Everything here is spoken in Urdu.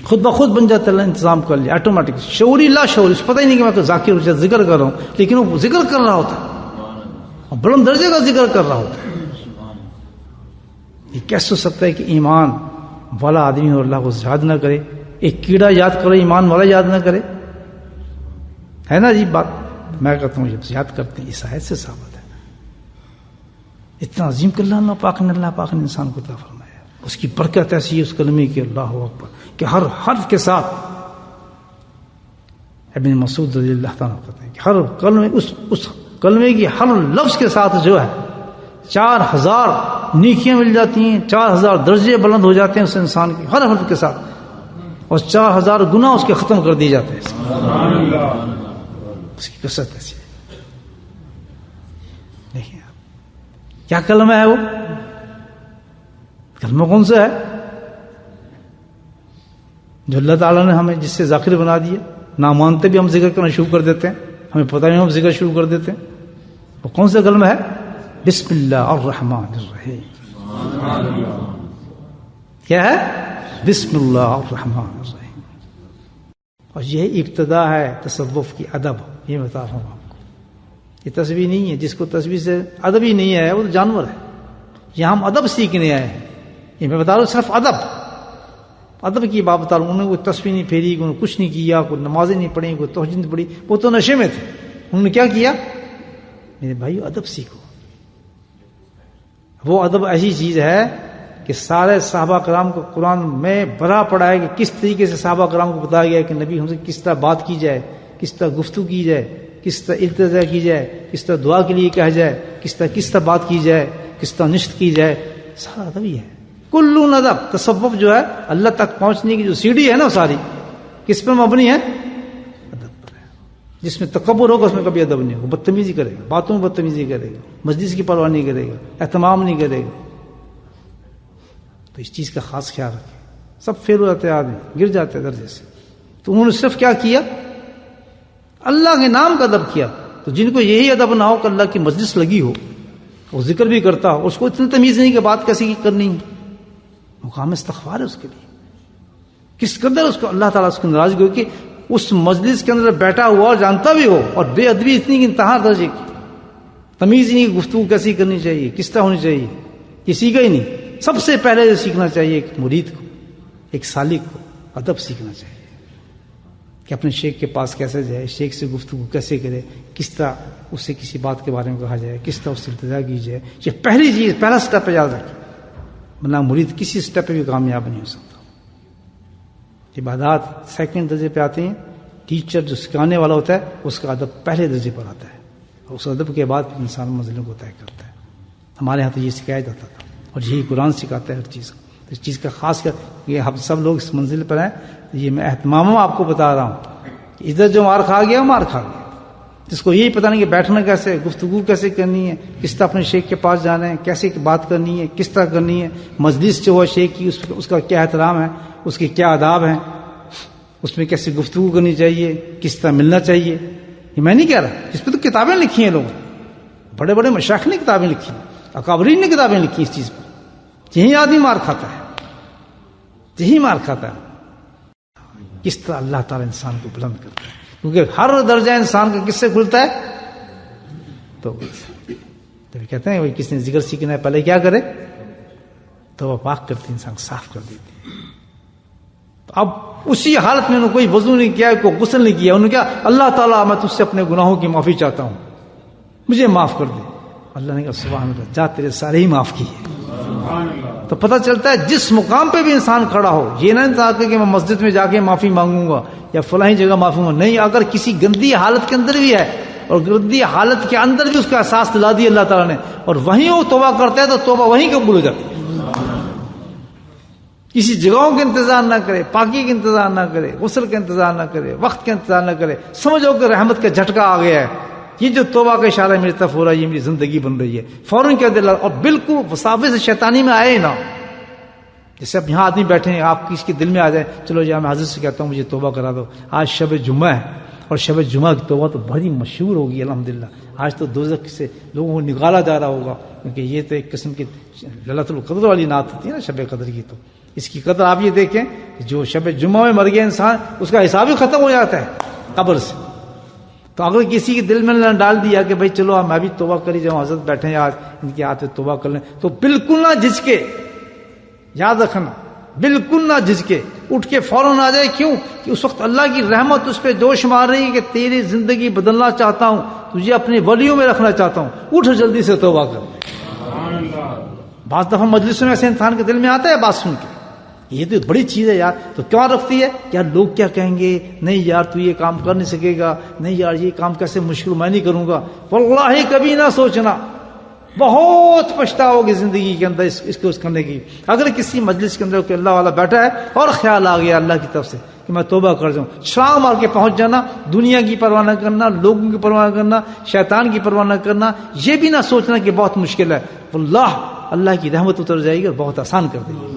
خود بخود بن جاتا ہے، اللہ انتظام کر لیا آٹومیٹک، شعوری لا شعوری، اس پتہ ہی نہیں کہ میں ذاکر ذکر کر رہا ہوں، لیکن وہ ذکر کر رہا ہوتا ہے، بلند درجے کا ذکر کر رہا ہوتا ہے۔ یہ کیسے ہو سکتا ہے کہ ایمان والا آدمی اور اللہ کو یاد نہ کرے؟ ایک کیڑا یاد کرو، ایمان والا یاد نہ کرے، ہے نا عجیب بات؟ میں کہتا ہوں جب یاد کرتے ہیں، اس آیت سے ثابت ہے۔ اتنا عظیم کہ اللہ پاک نے انسان کو عطا فرمایا، اس کی برکت ایسی ہے اس کلمے کی، اللہ اکبر، کہ ہر حرف کے ساتھ، ابن مسعود رضی اللہ تعالیٰ کہتے ہیں کہ ہر کلمے اس کلمے کی ہر لفظ کے ساتھ جو ہے 4000 نیکیاں مل جاتی ہیں، 4000 درجے بلند ہو جاتے ہیں اس انسان کے ہر حرف کے ساتھ، اور 4000 گناہ اس کے ختم کر دیے جاتے ہیں۔ سبحان اللہ، اس کی کثرت ایسی ہے۔ دیکھیں آپ کیا کلمہ ہے، وہ کلمہ کون سا ہے جو اللہ تعالیٰ نے ہمیں جس سے ذاکر بنا دیا؟ نہ مانتے بھی ہم ذکر کرنا شروع کر دیتے ہیں، ہمیں پتہ نہیں ہم ذکر شروع کر دیتے ہیں۔ وہ کون سا کلمہ ہے؟ بسم اللہ الرحمن الرحیم۔ کیا ہے؟ بسم اللہ الرحمن الرحیم۔ اور یہ ابتدا ہے تصوف کی ادب، یہ بتا رہا ہوں آپ کو۔ یہ تسبیح نہیں ہے، جس کو تسبیح سے ادب ہی نہیں ہے وہ تو جانور ہے۔ یہاں ہم ادب سیکھنے آئے ہیں، یہ میں بتا رہا ہوں صرف ادب کی بات بتا رہا ہوں۔ انہوں نے کوئی تسبیح نہیں پھیری، انہوں نے کچھ نہیں کیا، کوئی نمازیں نہیں پڑھی، کوئی تہجد نہیں پڑھی، وہ تو نشے میں تھے۔ انہوں نے کیا کیا؟ میرے بھائی ادب سیکھو۔ وہ ادب ایسی چیز ہے کہ سارے صحابہ کرام کو قرآن میں بھرا پڑا ہے کہ کس طریقے سے صحابہ کرام کو بتایا گیا کہ نبی ہم سے کس طرح بات کی جائے، کس طرح گفتگو کی جائے، کس طرح التجا کی جائے، کس طرح دعا کے لیے کہا جائے، کس طرح بات کی جائے، کس طرح نشت کی جائے، سارا ادب ہی ہے۔ کلو ادب۔ تصوف جو ہے اللہ تک پہنچنے کی جو سیڑھی ہے نا، ساری کس پہ مبنی ہے؟ ادب پر ہے۔ جس میں تکبر ہوگا اس میں کبھی ادب نہیں ہوگا، بدتمیزی کرے گا، باتوں میں بدتمیزی کرے گا، مجلس کی پرواہ نہیں کرے گا، اہتمام نہیں کرے گا۔ تو اس چیز کا خاص خیال رکھیں۔ سب فیل ہو جاتے ہیں، آدمی گر جاتے ہیں درجے سے۔ تو انہوں نے صرف کیا کیا؟ اللہ کے نام کا ادب کیا۔ تو جن کو یہی ادب نہ ہو کہ اللہ کی مجلس لگی ہو، وہ ذکر بھی کرتا ہو، اس کو اتنی تمیز نہیں کہ بات کیسی کرنی ہے، مقام استغفار ہے اس کے لیے۔ کس قدر اس کو اللہ تعالیٰ اس کو ناراضگی ہو کہ اس مجلس کے اندر بیٹھا ہوا اور جانتا بھی ہو، اور بے ادبی اتنی کہ انتہا درجے کی، تمیز ہی نہیں کہ گفتگو کیسی کرنی چاہیے، کس طرح ہونی چاہیے، یہ سیکھا ہی نہیں۔ سب سے پہلے جو سیکھنا چاہیے ایک مرید کو، ایک سالک کو، ادب سیکھنا چاہیے کہ اپنے شیخ کے پاس کیسے جائے، شیخ سے گفتگو کیسے کرے، کس طرح اس سے کسی بات کے بارے میں کہا جائے، کس طرح اس سے التجا کی جائے۔ یہ پہلی چیز، پہلا سٹیپ یاد رکھیں، ورنہ مرید کسی سٹیپ پہ بھی کامیاب نہیں ہو سکتا۔ عبادات سیکنڈ درجے پہ آتے ہیں، ٹیچر جو سکھانے والا ہوتا ہے اس کا ادب پہلے درجے پر آتا ہے، اور اس ادب کے بعد انسان منزلوں کو طے کرتا ہے۔ ہمارے یہاں تو یہ سکھایا جاتا تھا، اور یہی قرآن سکھاتا ہے ہر چیز کو۔ تو اس چیز کا خاص کر یہ ہم سب لوگ اس منزل پر ہیں، یہ میں اہتمام آپ کو بتا رہا ہوں کہ ادھر جو مار کھا گیا مار کھا گیا، جس کو یہی پتہ نہیں کہ بیٹھنا کیسے، گفتگو کیسے کرنی ہے، کس طرح اپنے شیخ کے پاس جانا ہے، کیسے بات کرنی ہے، کس طرح کرنی ہے، مجلس جو ہے شیخ کی اس کا کیا احترام ہے، اس کے کیا آداب ہیں، اس میں کیسے گفتگو کرنی چاہیے، کس طرح ملنا چاہیے، یہ میں نہیں کہہ رہا، اس پہ تو کتابیں لکھی ہیں لوگوں، بڑے بڑے مشائخ نے کتابیں لکھی ہیں، اکابرین نے کتابیں لکھی اس چیز پر۔ یہی آدمی مار کھاتا ہے، یہی مار کھاتا ہے۔ کس طرح اللہ تعالیٰ انسان کو بلند کرتا ہے، کیونکہ ہر درجہ انسان کا کس سے کھلتا ہے؟ تو کہتے ہیں کس نے ذکر سیکھنا ہے پہلے کیا کرے؟ تو وہ پاک کرتی انسان صاف کر دیتی ہے۔ اب اسی حالت میں انہوں نے کوئی وضو نہیں کیا، کوئی غسل نہیں کیا، انہوں نے کیا؟ اللہ تعالیٰ میں تجھ سے اپنے گناہوں کی معافی چاہتا ہوں، مجھے معاف کر دے۔ اللہ نے کہا سبحان اللہ، جا تیرے سارے ہی معاف کیے۔ تو پتہ چلتا ہے جس مقام پہ بھی انسان کھڑا ہو، یہ نہ کہ میں مسجد میں جا کے معافی مانگوں گا یا فلاں جگہ معافی مانگوں گا، نہیں، اگر کسی گندی حالت کے اندر بھی ہے اور گندی حالت کے اندر بھی اس کا احساس دلا دیا اللہ تعالیٰ نے، اور وہیں وہ توبہ کرتا ہے تو توبہ وہیں قبول ہو جاتی ہے۔ کسی جگہوں کا انتظار نہ کرے، پاکی کا انتظار نہ کرے، غسل کا انتظار نہ کرے، وقت کا انتظار نہ کرے، سمجھو کہ رحمت کا جھٹکا آ گیا ہے، یہ جو توبہ کا اشارہ میری طرف ہو رہا ہے، یہ میری زندگی بن رہی ہے، فوراً کہہ دے اللہ، اور بالکل وساوس سے شیطانی میں آئے نہ۔ جیسے اب یہاں آدمی بیٹھے ہیں، آپ کسی کے دل میں آ جائے، چلو جی میں حضرت سے کہتا ہوں مجھے توبہ کرا دو، آج شب جمعہ ہے، اور شب جمعہ کی توبہ تو بڑی مشہور ہوگی الحمدللہ، آج تو دوزخ سے لوگوں کو نکالا جا رہا ہوگا، کیونکہ یہ تو ایک قسم کی للۃ القدر والی نعت ہوتی ہے نا شب قدر کی، تو اس کی قدر آپ یہ دیکھیں، جو شب جمعہ میں مر گیا انسان، اس کا حساب ہی ختم ہو جاتا ہے قبر سے. تو اگر کسی کے دل میں نہ ڈال دیا کہ بھائی چلو میں بھی توبہ کری جاؤں، حضرت بیٹھے ہیں آج ان کے ہاتھ میں توبہ کر لیں، تو بالکل نہ جھجکے، یاد رکھنا بالکل نہ جھجکے، اٹھ کے فوراً آ جائے. کیوں کہ اس وقت اللہ کی رحمت اس پہ جوش مار رہی ہے کہ تیری زندگی بدلنا چاہتا ہوں، تجھے اپنے ولیوں میں رکھنا چاہتا ہوں، اٹھ جلدی سے توبہ کر. بعض دفعہ مجلسوں میں ایسے انسان کے دل میں آتا ہے بات سن کے، یہ تو بڑی چیز ہے یار، تو کیا رکھتی ہے یار، لوگ کیا کہیں گے، نہیں یار تو یہ کام کر نہیں سکے گا، نہیں یار یہ کام کیسے مشکل میں نہیں کروں گا. واللہ کبھی نہ سوچنا، بہت پچھتاؤ گے زندگی کے اندر اس کو کرنے کی. اگر کسی مجلس کے اندر کوئی اللہ والا بیٹھا ہے اور خیال آ گیا اللہ کی طرف سے کہ میں توبہ کر جاؤں، چھلانگ مار کے پہنچ جانا، دنیا کی پرواہ نہ کرنا، لوگوں کی پرواہ نہ کرنا، شیطان کی پرواہ نہ کرنا، یہ بھی نہ سوچنا کہ بہت مشکل ہے. واللہ اللہ کی رحمت اتر جائے گی اور بہت آسان کر دے گی.